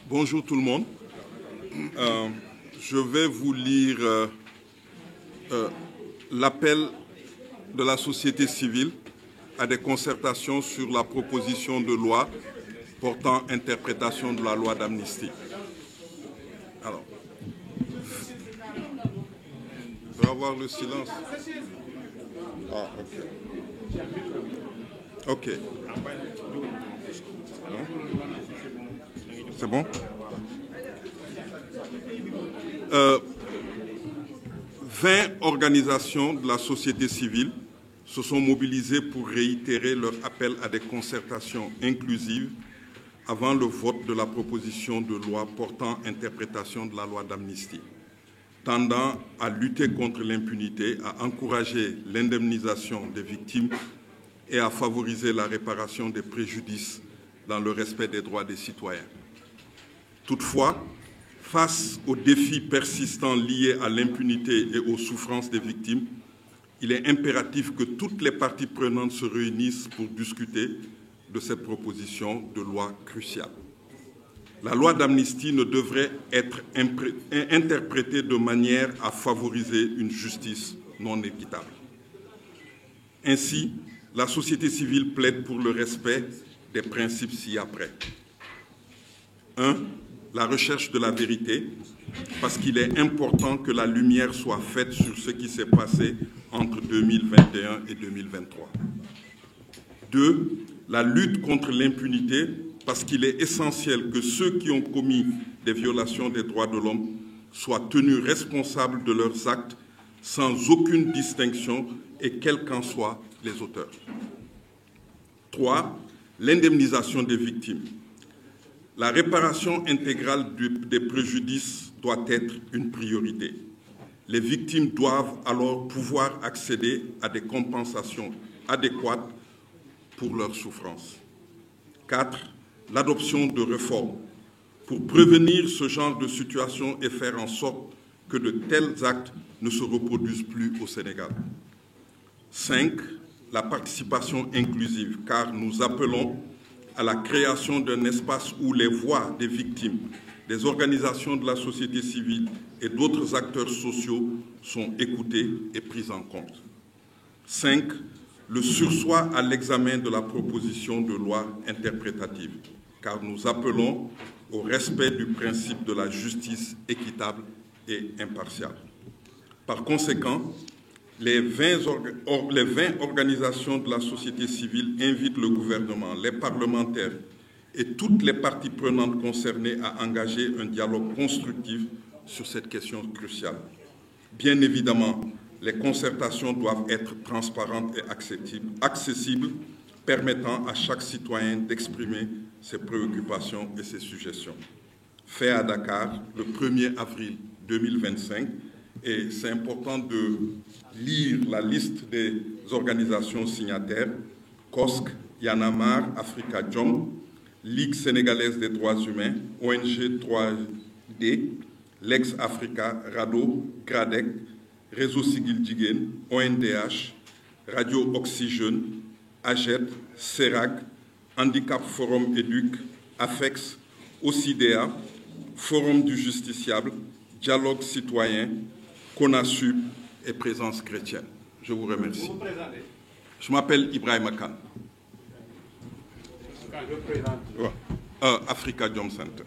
Bonjour tout le monde. Je vais vous lire l'appel de la société civile à des concertations sur la proposition de loi portant interprétation de la loi d'amnistie. Alors, je vais avoir le silence. Ah, ok. Ok. C'est bon? 20 organisations de la société civile se sont mobilisées pour réitérer leur appel à des concertations inclusives avant le vote de la proposition de loi portant interprétation de la loi d'amnistie, tendant à lutter contre l'impunité, à encourager l'indemnisation des victimes et à favoriser la réparation des préjudices dans le respect des droits des citoyens. Toutefois, face aux défis persistants liés à l'impunité et aux souffrances des victimes, il est impératif que toutes les parties prenantes se réunissent pour discuter de cette proposition de loi cruciale. La loi d'amnistie ne devrait être interprétée de manière à favoriser une justice non équitable. Ainsi, la société civile plaide pour le respect des principes ci-après. 1. La recherche de la vérité, parce qu'il est important que la lumière soit faite sur ce qui s'est passé entre 2021 et 2023. 2. La lutte contre l'impunité, parce qu'il est essentiel que ceux qui ont commis des violations des droits de l'homme soient tenus responsables de leurs actes sans aucune distinction et quels qu'en soient les auteurs. 3. L'indemnisation des victimes. La réparation intégrale des préjudices doit être une priorité. Les victimes doivent alors pouvoir accéder à des compensations adéquates pour leurs souffrances. 4. L'adoption de réformes pour prévenir ce genre de situation et faire en sorte que de tels actes ne se reproduisent plus au Sénégal. 5. La participation inclusive, car nous appelons à la création d'un espace où les voix des victimes, des organisations de la société civile et d'autres acteurs sociaux sont écoutées et prises en compte. 5. Le surseoir à l'examen de la proposition de loi interprétative, car nous appelons au respect du principe de la justice équitable et impartiale. Par conséquent, les 20 organisations de la société civile invitent le gouvernement, les parlementaires et toutes les parties prenantes concernées à engager un dialogue constructif sur cette question cruciale. Bien évidemment, les concertations doivent être transparentes et accessibles, permettant à chaque citoyen d'exprimer ses préoccupations et ses suggestions. Fait à Dakar le 1er avril 2025, et c'est important de lire la liste des organisations signataires: COSC, Y en a marre, Africa Jom, Ligue sénégalaise des droits humains, ONG 3D, Lex Africa, RADO, GRADEC, Réseau Sigil Jigéen, ONDH, Radio Oxygène, AGET, CERAC, Handicap Forum Éduc, AFEX, OCDA, Forum du Justiciable, Dialogue Citoyen, CONASUB et Présence Chrétienne. Je vous remercie. Je m'appelle Ibrahim Khan. Africa Jom Center.